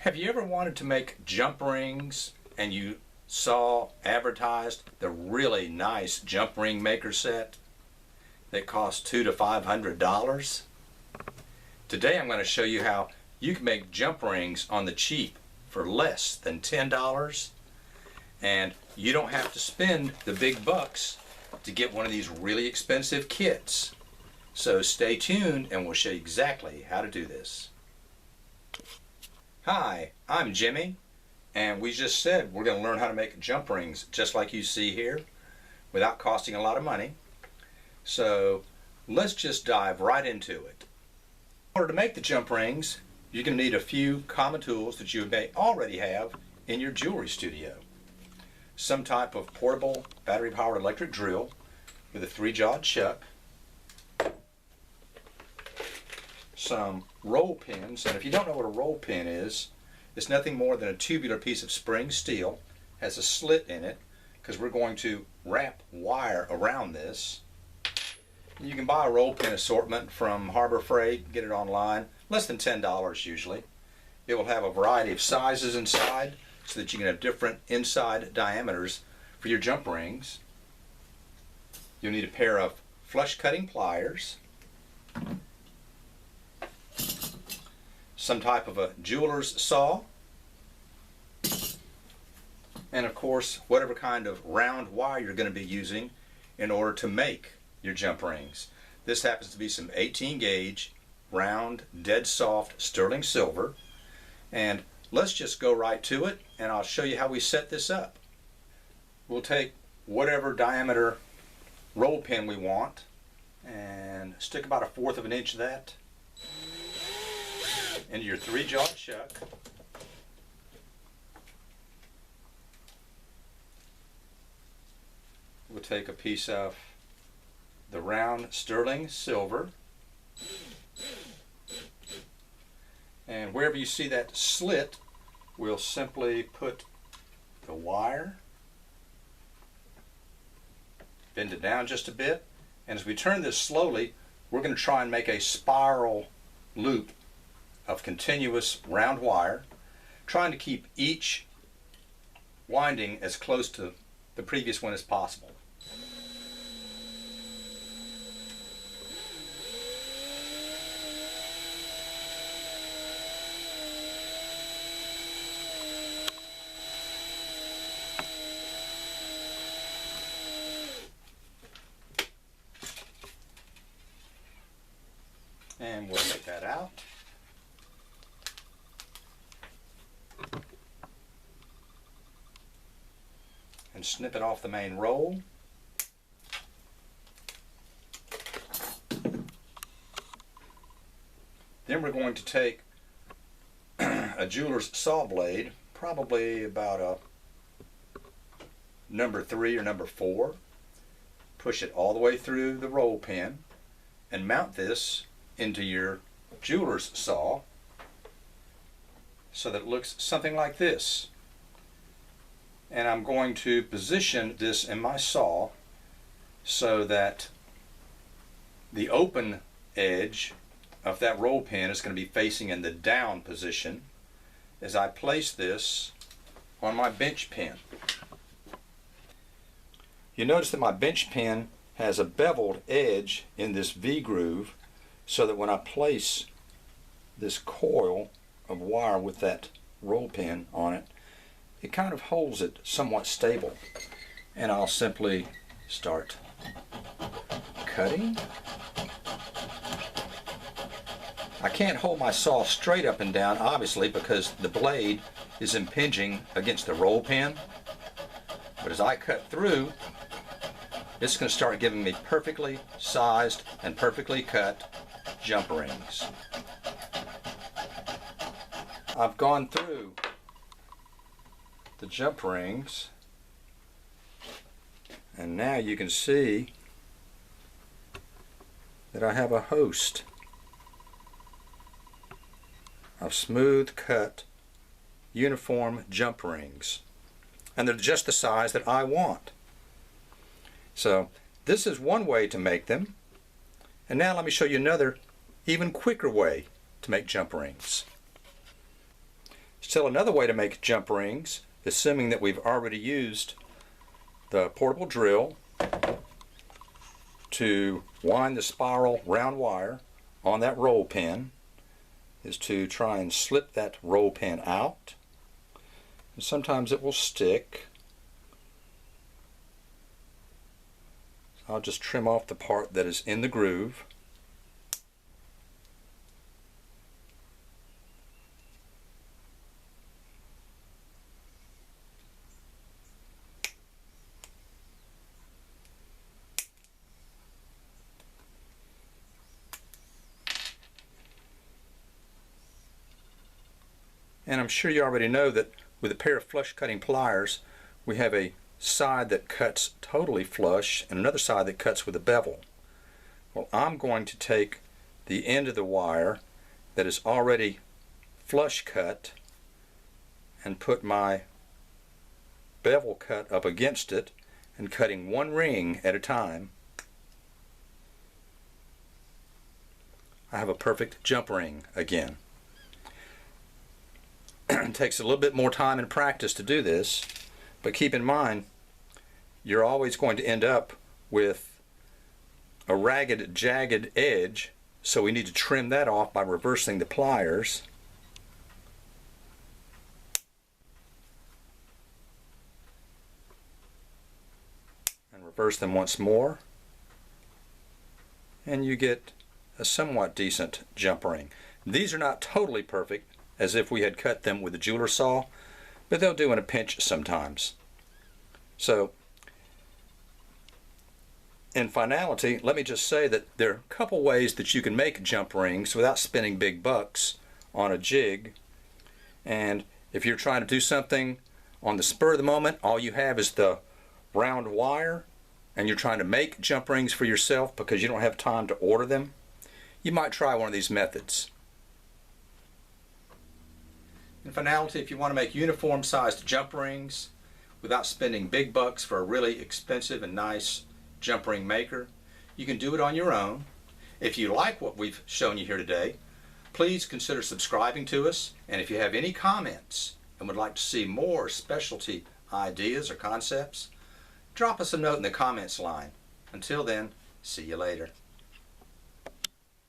Have you ever wanted to make jump rings and you saw advertised the really nice jump ring maker set that costs $200 to $500? Today I'm going to show you how you can make jump rings on the cheap for less than $10, and you don't have to spend the big bucks to get one of these really expensive kits. So stay tuned and we'll show you exactly how to do this. Hi, I'm Jimmy, and we just said we're going to learn how to make jump rings just like you see here without costing a lot of money. So let's just dive right into it. In order to make the jump rings, you're going to need a few common tools that you may already have in your jewelry studio. Some type of portable battery-powered electric drill with a 3-jawed chuck, some roll pins, and if you don't know what a roll pin is, it's nothing more than a tubular piece of spring steel, has a slit in it because we're going to wrap wire around this. You can buy a roll pin assortment from Harbor Freight, get it online, less than $10 usually. It will have a variety of sizes inside so that you can have different inside diameters for your jump rings. You'll need a pair of flush cutting pliers, some type of a jeweler's saw, and of course whatever kind of round wire you're going to be using in order to make your jump rings. This happens to be some 18 gauge round dead soft sterling silver, and let's just go right to it and I'll show you how we set this up. We'll take whatever diameter roll pin we want and stick about 1/4 of an inch of that into your 3-jawed chuck. We'll take a piece of the round sterling silver, and wherever you see that slit, we'll simply put the wire, bend it down just a bit, and as we turn this slowly, we're going to try and make a spiral loop of continuous round wire, trying to keep each winding as close to the previous one as possible. And we'll take that out. And snip it off the main roll. Then we're going to take a jeweler's saw blade, probably about a number 3 or number 4, push it all the way through the roll pin and mount this into your jeweler's saw so that it looks something like this. And I'm going to position this in my saw so that the open edge of that roll pin is going to be facing in the down position as I place this on my bench pin. You notice that my bench pin has a beveled edge in this V groove so that when I place this coil of wire with that roll pin on it, it kind of holds it somewhat stable. And I'll simply start cutting. I can't hold my saw straight up and down, obviously, because the blade is impinging against the roll pin. But as I cut through, it's going to start giving me perfectly sized and perfectly cut jump rings. I've gone through the jump rings, and now you can see that I have a host of smooth cut uniform jump rings, and they're just the size that I want. So this is one way to make them, and now let me show you another even quicker way to make jump rings. Still another way to make jump rings, assuming that we've already used the portable drill to wind the spiral round wire on that roll pin, is to try and slip that roll pin out. And sometimes it will stick. I'll just trim off the part that is in the groove. And I'm sure you already know that with a pair of flush cutting pliers, we have a side that cuts totally flush and another side that cuts with a bevel. Well, I'm going to take the end of the wire that is already flush cut and put my bevel cut up against it and cutting one ring at a time. I have a perfect jump ring again. It takes a little bit more time and practice to do this, but keep in mind you're always going to end up with a ragged, jagged edge, so we need to trim that off by reversing the pliers. And reverse them once more, and you get a somewhat decent jump ring. These are not totally perfect, as if we had cut them with a jeweler saw, but they'll do in a pinch sometimes. So, in finality, let me just say that there are a couple ways that you can make jump rings without spending big bucks on a jig. And if you're trying to do something on the spur of the moment, all you have is the round wire, and you're trying to make jump rings for yourself because you don't have time to order them, you might try one of these methods. In finality, if you want to make uniform sized jump rings without spending big bucks for a really expensive and nice jump ring maker, you can do it on your own. If you like what we've shown you here today, please consider subscribing to us, and if you have any comments and would like to see more specialty ideas or concepts, drop us a note in the comments line. Until then, see you later.